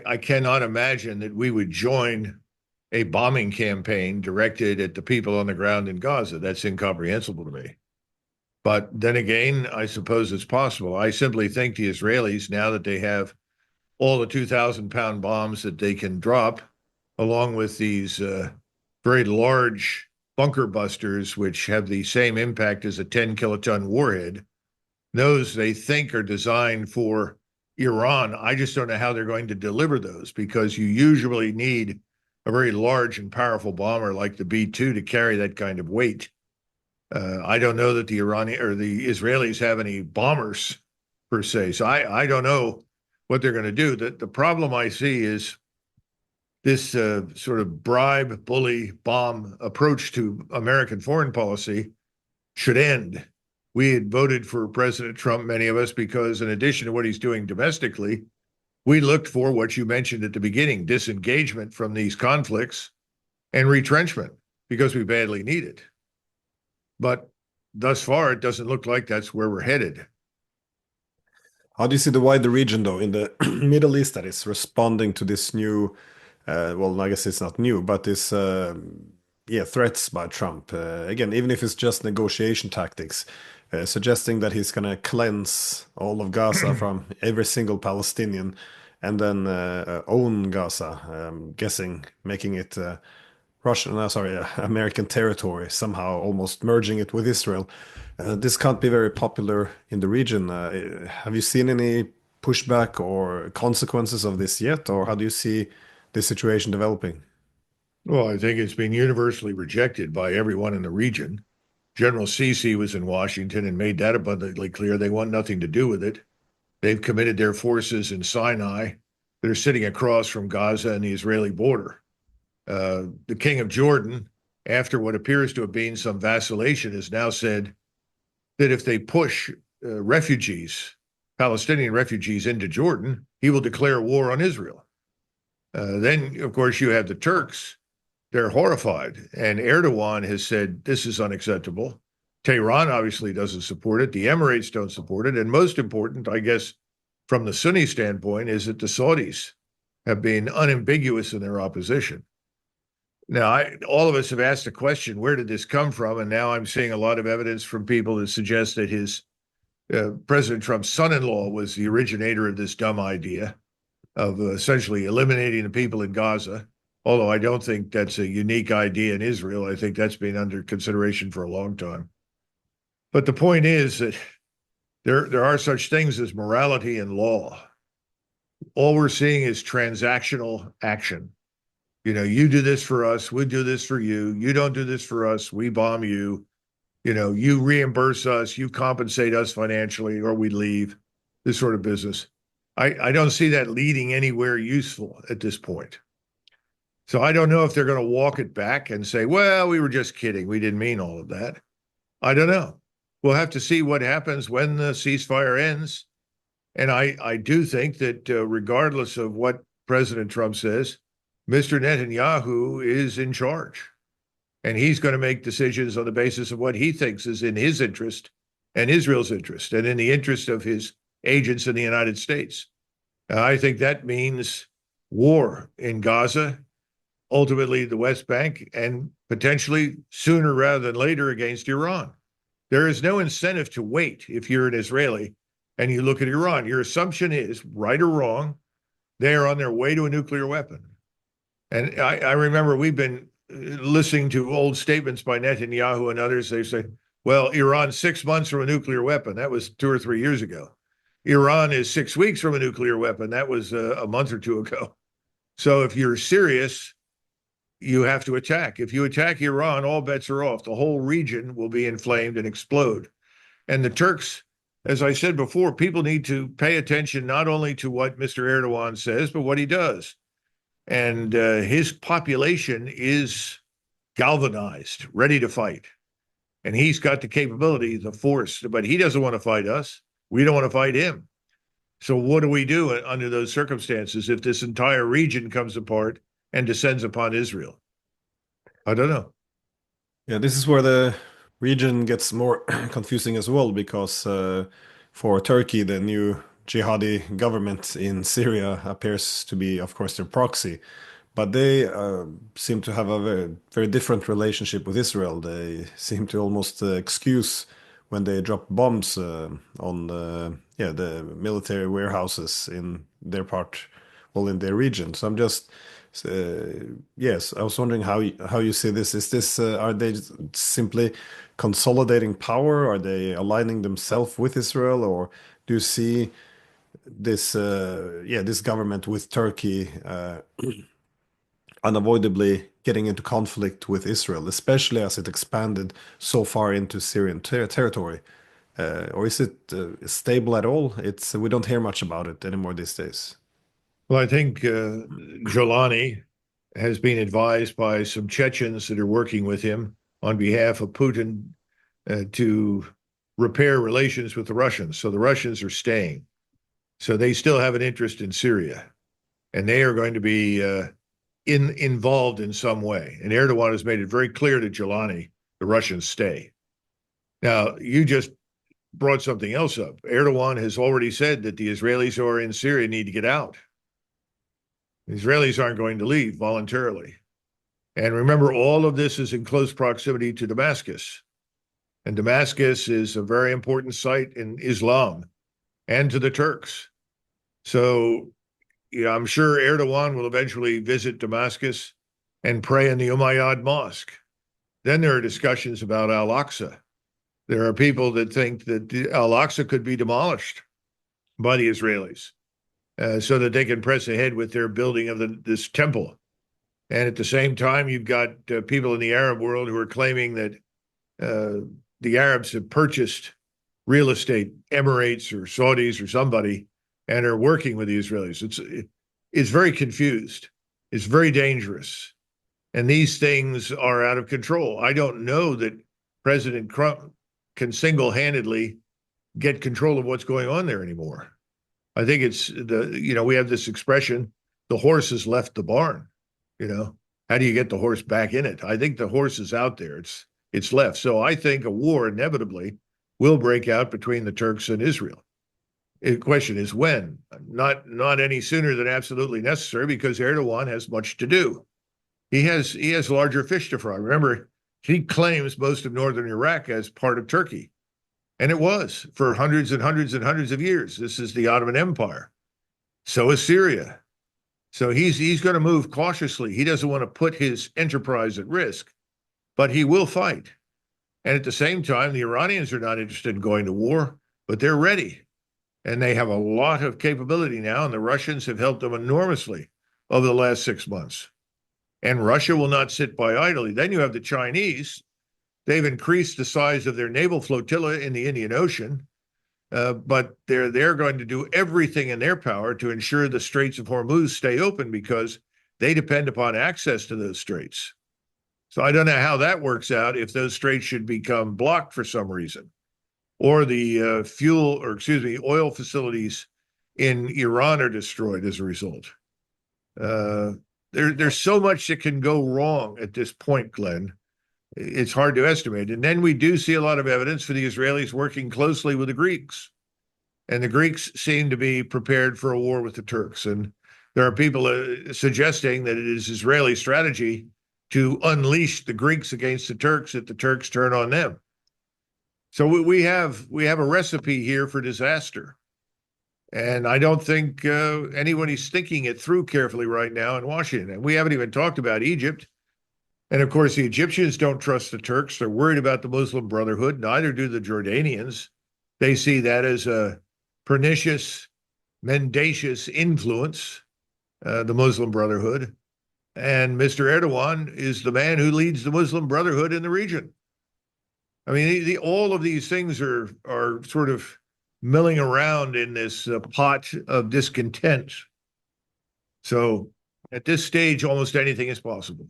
I cannot imagine that we would join a bombing campaign directed at the people on the ground in Gaza. That's incomprehensible to me. But then again, I suppose it's possible. I simply think the Israelis, now that they have all the 2,000-pound bombs that they can drop, along with these very large bunker busters, which have the same impact as a 10 kiloton warhead, those they think are designed for Iran. I just don't know how they're going to deliver those because you usually need a very large and powerful bomber like the B-2 to carry that kind of weight. I don't know that the Iranian or the Israelis have any bombers per se. So I don't know what they're going to do. The problem I see is this sort of bribe, bully, bomb approach to American foreign policy should end. We had voted for President Trump, many of us, because in addition to what he's doing domestically, we looked for what you mentioned at the beginning, disengagement from these conflicts and retrenchment because we badly need it. But thus far, it doesn't look like that's where we're headed. How do you see the wider region, though, in the Middle East that is responding to this new, well, I guess it's not new, but this, yeah, threats by Trump? Again, even if it's just negotiation tactics, suggesting that he's going to cleanse all of Gaza from every single Palestinian and then own Gaza, guessing making it Russian, sorry, American territory, somehow almost merging it with Israel. This can't be very popular in the region. Have you seen any pushback or consequences of this yet, or how do you see this situation developing? Well, I think it's been universally rejected by everyone in the region. General Sisi was in Washington and made that abundantly clear. They want nothing to do with it. They've committed their forces in Sinai that are sitting across from Gaza and the Israeli border. The king of Jordan, after what appears to have been some vacillation, has now said that if they push refugees, Palestinian refugees, into Jordan, he will declare war on Israel. Then, of course, you have the Turks. They're horrified. And Erdogan has said this is unacceptable. Tehran obviously doesn't support it. The Emirates don't support it. And most important, I guess, from the Sunni standpoint, is that the Saudis have been unambiguous in their opposition. Now, all of us have asked the question, where did this come from? And now I'm seeing a lot of evidence from people that suggest that his President Trump's son-in-law was the originator of this dumb idea of essentially eliminating the people in Gaza. Although I don't think that's a unique idea in Israel. I think that's been under consideration for a long time. But the point is that there are such things as morality and law. All we're seeing is transactional action. You know, you do this for us, we do this for you. You don't do this for us, we bomb you. You know, you reimburse us, you compensate us financially, or we leave. This sort of business. I don't see that leading anywhere useful at this point. So I don't know if they're going to walk it back and say, well, we were just kidding. We didn't mean all of that. I don't know. We'll have to see what happens when the ceasefire ends. And I do think that regardless of what President Trump says, Mr. Netanyahu is in charge. And he's going to make decisions on the basis of what he thinks is in his interest and Israel's interest and in the interest of his agents in the United States. I think that means war in Gaza, ultimately the West Bank, and potentially sooner rather than later against Iran. There is no incentive to wait if you're an Israeli and you look at Iran. Your assumption is, right or wrong, they are on their way to a nuclear weapon. And I remember we've been listening to old statements by Netanyahu and others. They say, well, Iran's 6 months from a nuclear weapon. That was 2 or 3 years ago. Iran is 6 weeks from a nuclear weapon. That was a month or two ago. So if you're serious, you have to attack. If you attack Iran, all bets are off. The whole region will be inflamed and explode. And the Turks, as I said before, people need to pay attention not only to what Mr. Erdogan says, but what he does. And his population is galvanized, ready to fight. And he's got the capability, the force, but he doesn't want to fight us. We don't want to fight him. So what do we do under those circumstances if this entire region comes apart and descends upon Israel? I don't know. Yeah, this is where the region gets more confusing as well, because for Turkey, the new jihadi government in Syria appears to be, of course, their proxy. But they seem to have a very, very different relationship with Israel. They seem to almost excuse when they drop bombs on the military warehouses in their part, well, in their region. So I'm just yes, I was wondering how you see this. Is this are they simply consolidating power? Are they aligning themselves with Israel, or do you see this this government with Turkey unavoidably getting into conflict with Israel, especially as it expanded so far into Syrian territory? Or is it stable at all? It's we don't hear much about it anymore these days. Well, I think Jolani has been advised by some Chechens that are working with him on behalf of Putin to repair relations with the Russians. So the Russians are staying. So they still have an interest in Syria, and they are going to be involved in some way. And Erdogan has made it very clear to Jelani the Russians stay. Now, you just brought something else up. Erdogan has already said that the Israelis who are in Syria need to get out. The Israelis aren't going to leave voluntarily. And remember, all of this is in close proximity to Damascus. And Damascus is a very important site in Islam and to the Turks. So yeah, I'm sure Erdogan will eventually visit Damascus and pray in the Umayyad Mosque. Then there are discussions about Al-Aqsa. There are people that think that Al-Aqsa could be demolished by the Israelis so that they can press ahead with their building of this temple. And at the same time, you've got people in the Arab world who are claiming that the Arabs have purchased real estate, Emirates or Saudis or somebody, and are working with the Israelis. It's very confused. It's very dangerous. And these things are out of control. I don't know that President Trump can single-handedly get control of what's going on there anymore. I think it's we have this expression, the horse has left the barn. How do you get the horse back in it? I think the horse is out there. It's left. So I think a war inevitably will break out between the Turks and Israel. The question is when, not any sooner than absolutely necessary, because Erdogan has much to do. He has larger fish to fry. Remember, he claims most of northern Iraq as part of Turkey. And it was for hundreds and hundreds and hundreds of years. This is the Ottoman Empire. So is Syria. So he's going to move cautiously. He doesn't want to put his enterprise at risk, but he will fight. And at the same time, the Iranians are not interested in going to war, but they're ready. And they have a lot of capability now, and the Russians have helped them enormously over the last 6 months. And Russia will not sit by idly. Then you have the Chinese. They've increased the size of their naval flotilla in the Indian Ocean, but they're going to do everything in their power to ensure the Straits of Hormuz stay open, because they depend upon access to those straits. So I don't know how that works out if those straits should become blocked for some reason, or the oil facilities in Iran are destroyed as a result. There's so much that can go wrong at this point, Glenn. It's hard to estimate. And then we do see a lot of evidence for the Israelis working closely with the Greeks. And the Greeks seem to be prepared for a war with the Turks. And there are people suggesting that it is Israeli strategy to unleash the Greeks against the Turks if the Turks turn on them. So we have a recipe here for disaster. And I don't think anybody's thinking it through carefully right now in Washington. And we haven't even talked about Egypt. And of course, the Egyptians don't trust the Turks. They're worried about the Muslim Brotherhood. Neither do the Jordanians. They see that as a pernicious, mendacious influence, the Muslim Brotherhood. And Mr. Erdogan is the man who leads the Muslim Brotherhood in the region. I mean, all of these things are sort of milling around in this pot of discontent. So at this stage, almost anything is possible.